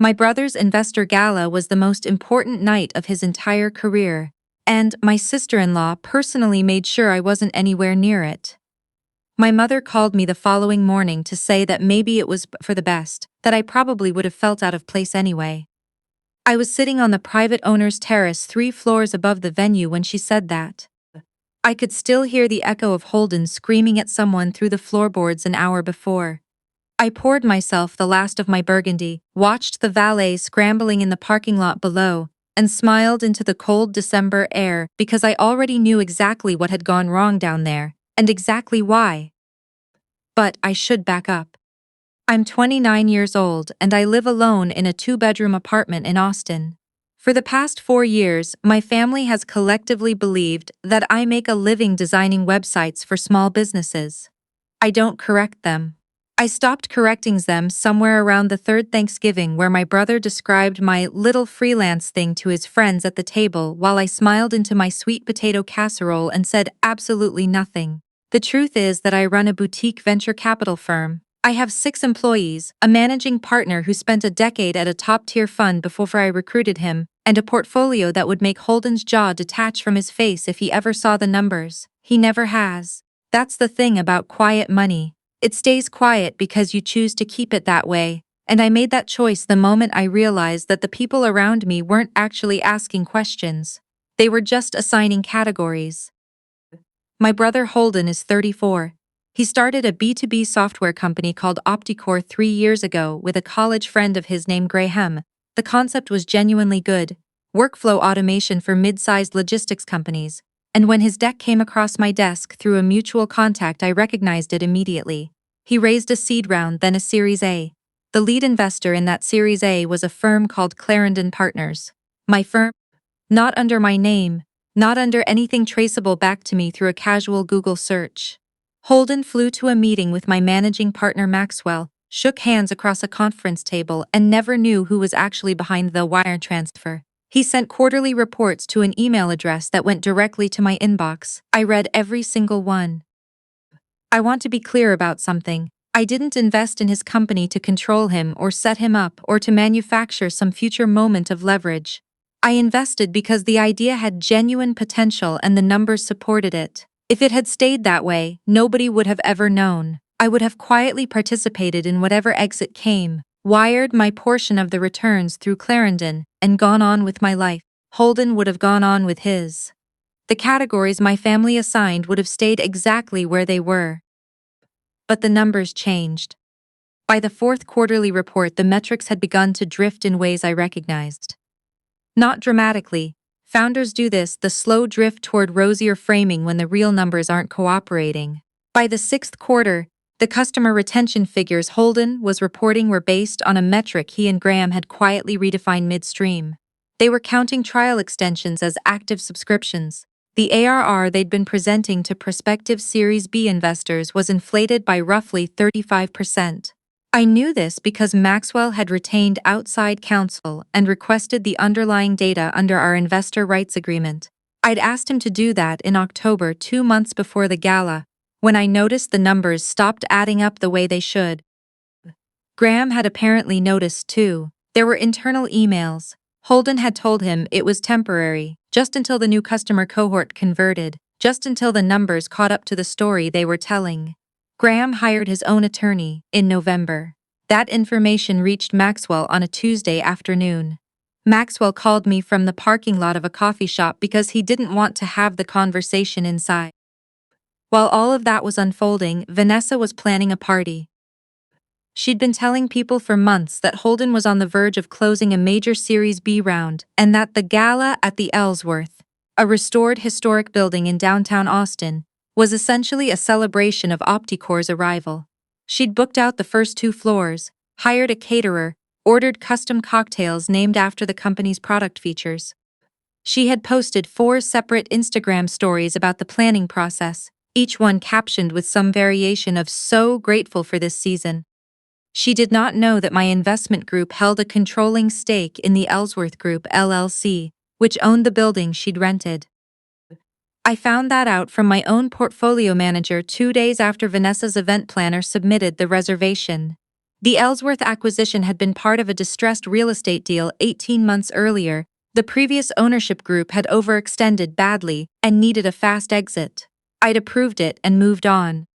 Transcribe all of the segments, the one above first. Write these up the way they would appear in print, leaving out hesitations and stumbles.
My brother's investor gala was the most important night of his entire career, and my sister-in-law personally made sure I wasn't anywhere near it. My mother called me the following morning to say that maybe it was for the best, that I probably would have felt out of place anyway. I was sitting on the private owner's terrace 3 floors above the venue when she said that. I could still hear the echo of Holden screaming at someone through the floorboards an hour before. I poured myself the last of my burgundy, watched the valet scrambling in the parking lot below, and smiled into the cold December air because I already knew exactly what had gone wrong down there, and exactly why. But I should back up. I'm 29 years old and I live alone in a 2-bedroom apartment in Austin. For the past 4 years, my family has collectively believed that I make a living designing websites for small businesses. I don't correct them. I stopped correcting them somewhere around the third Thanksgiving, where my brother described my little freelance thing to his friends at the table while I smiled into my sweet potato casserole and said absolutely nothing. The truth is that I run a boutique venture capital firm. I have 6 employees, a managing partner who spent a decade at a top-tier fund before I recruited him, and a portfolio that would make Holden's jaw detach from his face if he ever saw the numbers. He never has. That's the thing about quiet money. It stays quiet because you choose to keep it that way, and I made that choice the moment I realized that the people around me weren't actually asking questions. They were just assigning categories. My brother Holden is 34. He started a B2B software company called Opticore 3 years ago with a college friend of his named Graham. The concept was genuinely good, workflow automation for mid-sized logistics companies, and when his deck came across my desk through a mutual contact, I recognized it immediately. He raised a seed round, then a Series A. The lead investor in that Series A was a firm called Clarendon Partners. My firm? Not under my name, not under anything traceable back to me through a casual Google search. Holden flew to a meeting with my managing partner Maxwell, shook hands across a conference table, and never knew who was actually behind the wire transfer. He sent quarterly reports to an email address that went directly to my inbox. I read every single one. I want to be clear about something. I didn't invest in his company to control him or set him up or to manufacture some future moment of leverage. I invested because the idea had genuine potential and the numbers supported it. If it had stayed that way, nobody would have ever known. I would have quietly participated in whatever exit came, wired my portion of the returns through Clarendon, and gone on with my life. Holden would have gone on with his. The categories my family assigned would have stayed exactly where they were. But the numbers changed. By the 4th quarterly report, the metrics had begun to drift in ways I recognized. Not dramatically. Founders do this, the slow drift toward rosier framing when the real numbers aren't cooperating. By the 6th quarter, the customer retention figures Holden was reporting were based on a metric he and Graham had quietly redefined midstream. They were counting trial extensions as active subscriptions. The ARR they'd been presenting to prospective Series B investors was inflated by roughly 35%. I knew this because Maxwell had retained outside counsel and requested the underlying data under our investor rights agreement. I'd asked him to do that in October, 2 months before the gala, when I noticed the numbers stopped adding up the way they should. Graham had apparently noticed too. There were internal emails. Holden had told him it was temporary, just until the new customer cohort converted, just until the numbers caught up to the story they were telling. Graham hired his own attorney in November. That information reached Maxwell on a Tuesday afternoon. Maxwell called me from the parking lot of a coffee shop because he didn't want to have the conversation inside. While all of that was unfolding, Vanessa was planning a party. She'd been telling people for months that Holden was on the verge of closing a major Series B round and that the gala at the Ellsworth, a restored historic building in downtown Austin, was essentially a celebration of Opticore's arrival. She'd booked out the first 2 floors, hired a caterer, ordered custom cocktails named after the company's product features. She had posted 4 separate Instagram stories about the planning process, each one captioned with some variation of "so grateful for this season." She did not know that my investment group held a controlling stake in the Ellsworth Group LLC, which owned the building she'd rented. I found that out from my own portfolio manager 2 days after Vanessa's event planner submitted the reservation. The Ellsworth acquisition had been part of a distressed real estate deal 18 months earlier. The previous ownership group had overextended badly and needed a fast exit. I'd approved it and moved on.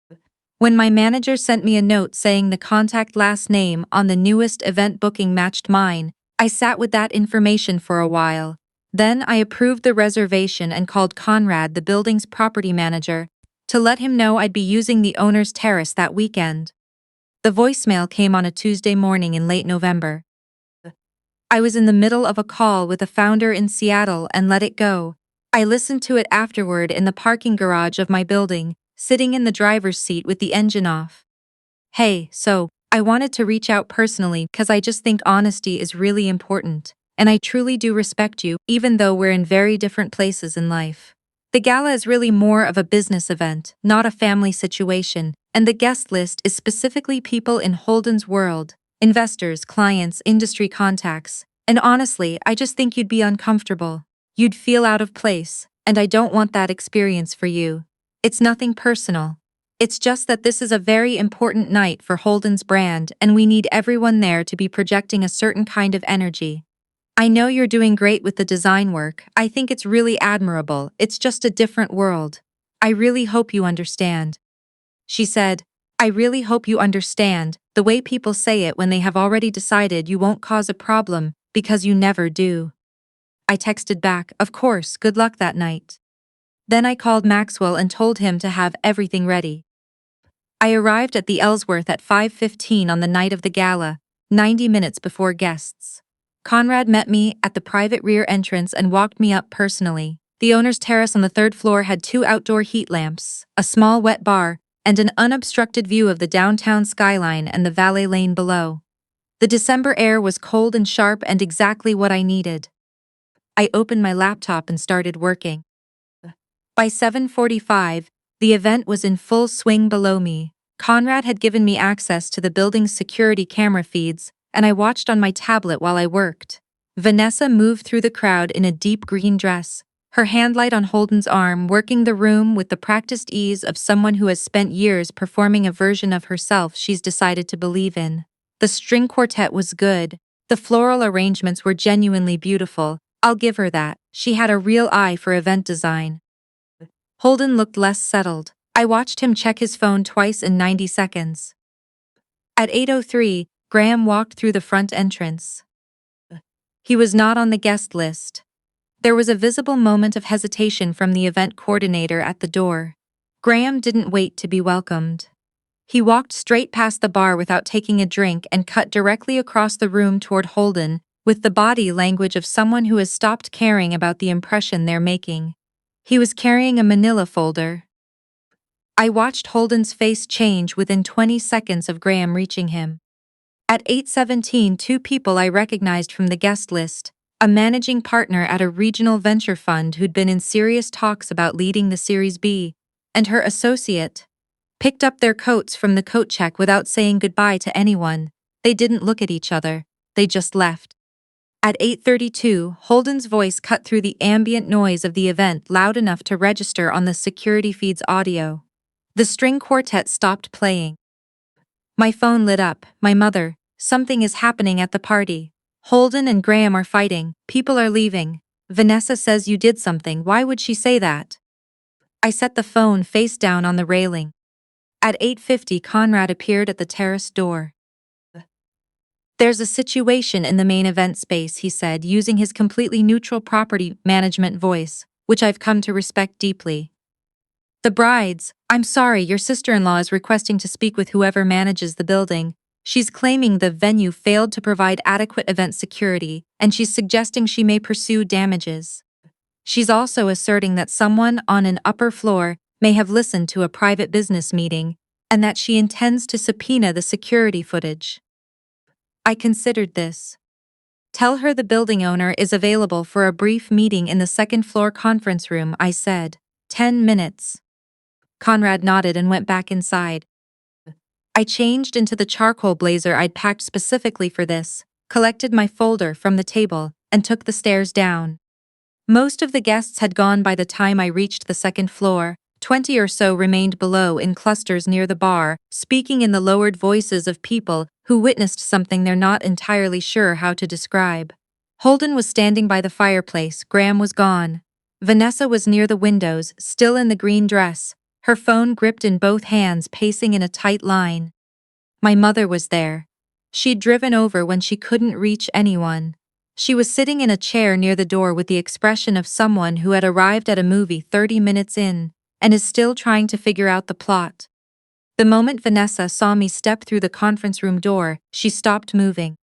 When my manager sent me a note saying the contact last name on the newest event booking matched mine, I sat with that information for a while. Then I approved the reservation and called Conrad, the building's property manager, to let him know I'd be using the owner's terrace that weekend. The voicemail came on a Tuesday morning in late November. I was in the middle of a call with a founder in Seattle and let it go. I listened to it afterward in the parking garage of my building, sitting in the driver's seat with the engine off. Hey, so, I wanted to reach out personally because I just think honesty is really important, and I truly do respect you, even though we're in very different places in life. The gala is really more of a business event, not a family situation, and the guest list is specifically people in Holden's world, investors, clients, industry contacts, and honestly, I just think you'd be uncomfortable. You'd feel out of place, and I don't want that experience for you. It's nothing personal. It's just that this is a very important night for Holden's brand and we need everyone there to be projecting a certain kind of energy. I know you're doing great with the design work. I think it's really admirable. It's just a different world. I really hope you understand. She said, I really hope you understand, the way people say it when they have already decided you won't cause a problem, because you never do. I texted back, of course, good luck that night. Then I called Maxwell and told him to have everything ready. I arrived at the Ellsworth at 5:15 on the night of the gala, 90 minutes before guests. Conrad met me at the private rear entrance and walked me up personally. The owner's terrace on the third floor had 2 outdoor heat lamps, a small wet bar, and an unobstructed view of the downtown skyline and the valet lane below. The December air was cold and sharp and exactly what I needed. I opened my laptop and started working. By 7:45, the event was in full swing below me. Conrad had given me access to the building's security camera feeds, and I watched on my tablet while I worked. Vanessa moved through the crowd in a deep green dress, her hand light on Holden's arm, working the room with the practiced ease of someone who has spent years performing a version of herself she's decided to believe in. The string quartet was good. The floral arrangements were genuinely beautiful. I'll give her that. She had a real eye for event design. Holden looked less settled. I watched him check his phone twice in 90 seconds. At 8:03, Graham walked through the front entrance. He was not on the guest list. There was a visible moment of hesitation from the event coordinator at the door. Graham didn't wait to be welcomed. He walked straight past the bar without taking a drink and cut directly across the room toward Holden, with the body language of someone who has stopped caring about the impression they're making. He was carrying a manila folder. I watched Holden's face change within 20 seconds of Graham reaching him. At 8:17, 2 people I recognized from the guest list, a managing partner at a regional venture fund who'd been in serious talks about leading the Series B, and her associate, picked up their coats from the coat check without saying goodbye to anyone. They didn't look at each other, they just left. At 8:32, Holden's voice cut through the ambient noise of the event loud enough to register on the security feed's audio. The string quartet stopped playing. My phone lit up. My mother, something is happening at the party. Holden and Graham are fighting. People are leaving. Vanessa says you did something. Why would she say that? I set the phone face down on the railing. At 8:50, Conrad appeared at the terrace door. There's a situation in the main event space, he said, using his completely neutral property management voice, which I've come to respect deeply. The brides, I'm sorry, your sister-in-law is requesting to speak with whoever manages the building. She's claiming the venue failed to provide adequate event security, and she's suggesting she may pursue damages. She's also asserting that someone on an upper floor may have listened to a private business meeting, and that she intends to subpoena the security footage. I considered this. Tell her the building owner is available for a brief meeting in the second-floor conference room, I said. 10 minutes. Conrad nodded and went back inside. I changed into the charcoal blazer I'd packed specifically for this, collected my folder from the table, and took the stairs down. Most of the guests had gone by the time I reached the second floor, 20 or so remained below in clusters near the bar, speaking in the lowered voices of people who witnessed something they're not entirely sure how to describe. Holden was standing by the fireplace, Graham was gone. Vanessa was near the windows, still in the green dress, her phone gripped in both hands, pacing in a tight line. My mother was there. She'd driven over when she couldn't reach anyone. She was sitting in a chair near the door with the expression of someone who had arrived at a movie 30 minutes in and is still trying to figure out the plot. The moment Vanessa saw me step through the conference room door, she stopped moving.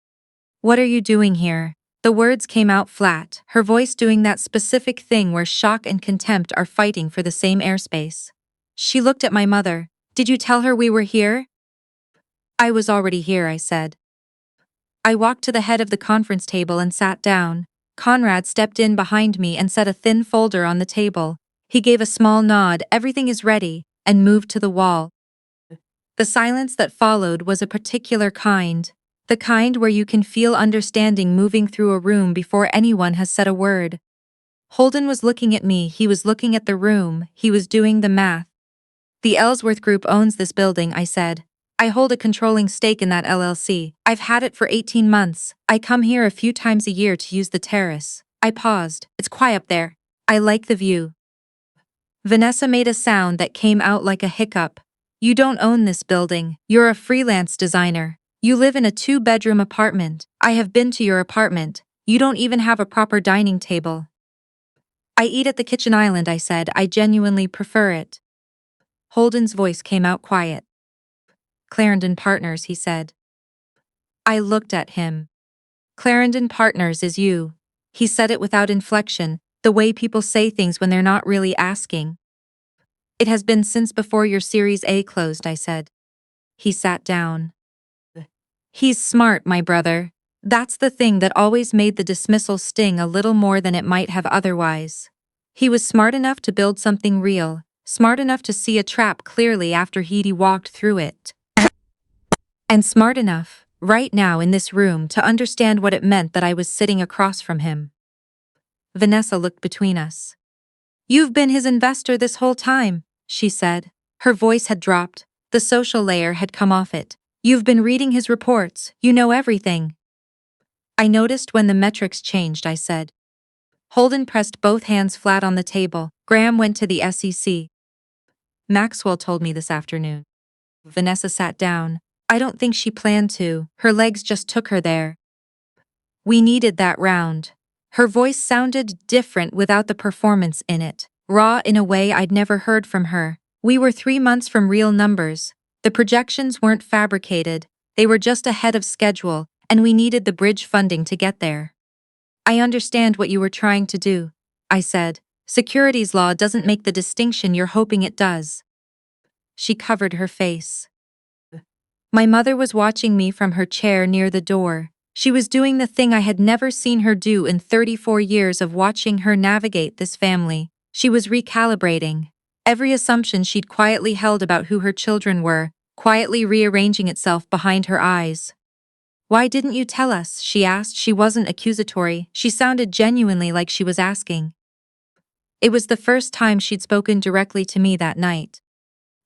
"What are you doing here?" The words came out flat, her voice doing that specific thing where shock and contempt are fighting for the same airspace. She looked at my mother. "Did you tell her we were here?" "I was already here," I said. I walked to the head of the conference table and sat down. Conrad stepped in behind me and set a thin folder on the table. He gave a small nod, "Everything is ready," and moved to the wall. The silence that followed was a particular kind. The kind where you can feel understanding moving through a room before anyone has said a word. Holden was looking at me, he was looking at the room, he was doing the math. "The Ellsworth Group owns this building," I said. "I hold a controlling stake in that LLC. I've had it for 18 months. I come here a few times a year to use the terrace." I paused. "It's quiet up there. I like the view." Vanessa made a sound that came out like a hiccup. "You don't own this building. You're a freelance designer. You live in a 2-bedroom apartment. I have been to your apartment. You don't even have a proper dining table." "I eat at the kitchen island," I said. "I genuinely prefer it." Holden's voice came out quiet. "Clarendon Partners," he said. I looked at him. "Clarendon Partners is you." He said it without inflection, the way people say things when they're not really asking. "It has been since before your Series A closed," I said. He sat down. "He's smart, my brother. That's the thing that always made the dismissal sting a little more than it might have otherwise. He was smart enough to build something real, smart enough to see a trap clearly after he'd walked through it. And smart enough, right now in this room, to understand what it meant that I was sitting across from him." Vanessa looked between us. "You've been his investor this whole time," she said. Her voice had dropped, the social layer had come off it. "You've been reading his reports, you know everything." "I noticed when the metrics changed," I said. Holden pressed both hands flat on the table. "Graham went to the SEC. Maxwell told me this afternoon." Vanessa sat down. "I don't think she planned to, her legs just took her there. We needed that round." Her voice sounded different without the performance in it, raw in a way I'd never heard from her. "We were 3 months from real numbers. The projections weren't fabricated, they were just ahead of schedule, and we needed the bridge funding to get there." "I understand what you were trying to do," I said. "Securities law doesn't make the distinction you're hoping it does." She covered her face. My mother was watching me from her chair near the door. She was doing the thing I had never seen her do in 34 years of watching her navigate this family. She was recalibrating. Every assumption she'd quietly held about who her children were, quietly rearranging itself behind her eyes. "Why didn't you tell us?" she asked. She wasn't accusatory, she sounded genuinely like she was asking. It was the first time she'd spoken directly to me that night.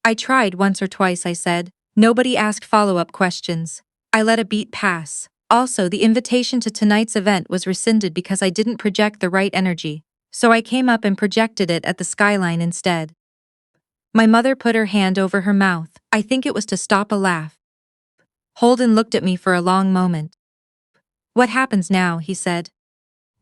"I tried once or twice," I said. "Nobody asked follow-up questions. I let a beat pass. Also, the invitation to tonight's event was rescinded because I didn't project the right energy, so I came up and projected it at the skyline instead." My mother put her hand over her mouth. I think it was to stop a laugh. Holden looked at me for a long moment. "What happens now?" he said.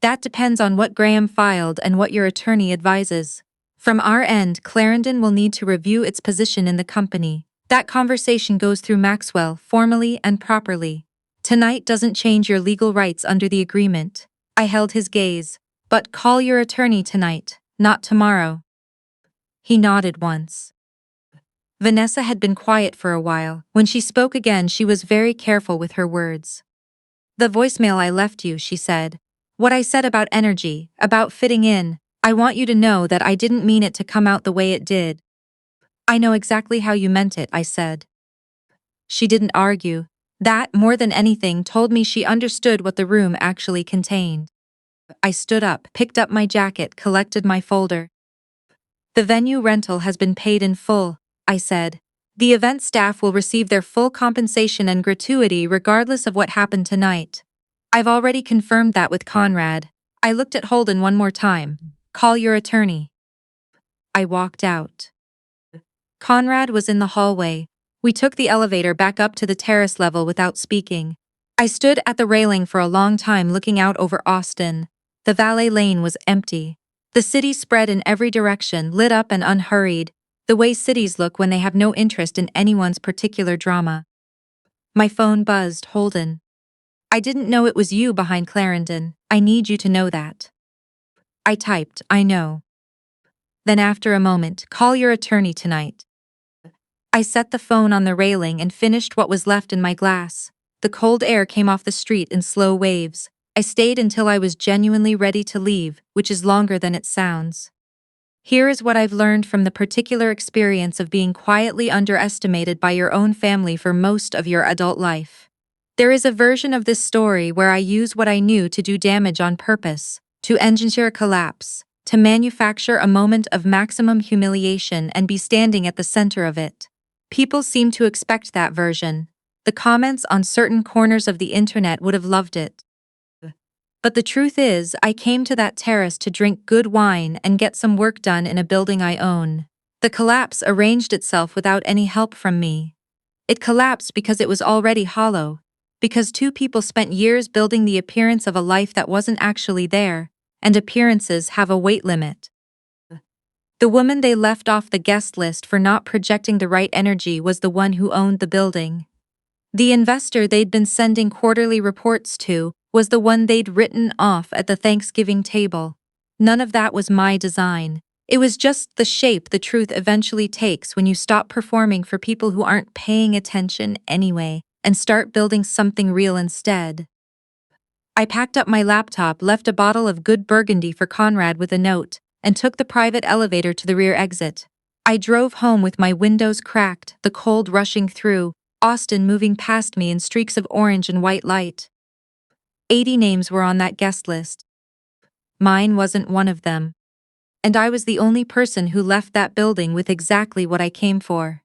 "That depends on what Graham filed and what your attorney advises. From our end, Clarendon will need to review its position in the company. That conversation goes through Maxwell, formally and properly. Tonight doesn't change your legal rights under the agreement." I held his gaze. "But call your attorney tonight, not tomorrow." He nodded once. Vanessa had been quiet for a while. When she spoke again, she was very careful with her words. "The voicemail I left you," she said. "What I said about energy, about fitting in, I want you to know that I didn't mean it to come out the way it did." "I know exactly how you meant it," I said. She didn't argue. That, more than anything, told me she understood what the room actually contained. I stood up, picked up my jacket, collected my folder. The venue rental has been paid in full, I said. The event staff will receive their full compensation and gratuity regardless of what happened tonight. I've already confirmed that with Conrad. I looked at Holden one more time. Call your attorney. I walked out. Conrad was in the hallway. We took the elevator back up to the terrace level without speaking. I stood at the railing for a long time looking out over Austin. The valet lane was empty. The city spread in every direction, lit up and unhurried, the way cities look when they have no interest in anyone's particular drama. My phone buzzed. Holden. I didn't know it was you behind Clarendon. I need you to know that. I typed, I know. Then after a moment, call your attorney tonight. I set the phone on the railing and finished what was left in my glass. The cold air came off the street in slow waves. I stayed until I was genuinely ready to leave, which is longer than it sounds. Here is what I've learned from the particular experience of being quietly underestimated by your own family for most of your adult life. There is a version of this story where I use what I knew to do damage on purpose, to engineer collapse, to manufacture a moment of maximum humiliation and be standing at the center of it. People seem to expect that version. The comments on certain corners of the internet would have loved it. But the truth is, I came to that terrace to drink good wine and get some work done in a building I own. The collapse arranged itself without any help from me. It collapsed because it was already hollow, because two people spent years building the appearance of a life that wasn't actually there, and appearances have a weight limit. The woman they left off the guest list for not projecting the right energy was the one who owned the building. The investor they'd been sending quarterly reports to was the one they'd written off at the Thanksgiving table. None of that was my design. It was just the shape the truth eventually takes when you stop performing for people who aren't paying attention anyway and start building something real instead. I packed up my laptop, left a bottle of good Burgundy for Conrad with a note, and took the private elevator to the rear exit. I drove home with my windows cracked, the cold rushing through, Austin moving past me in streaks of orange and white light. 80 names were on that guest list. Mine wasn't one of them. And I was the only person who left that building with exactly what I came for.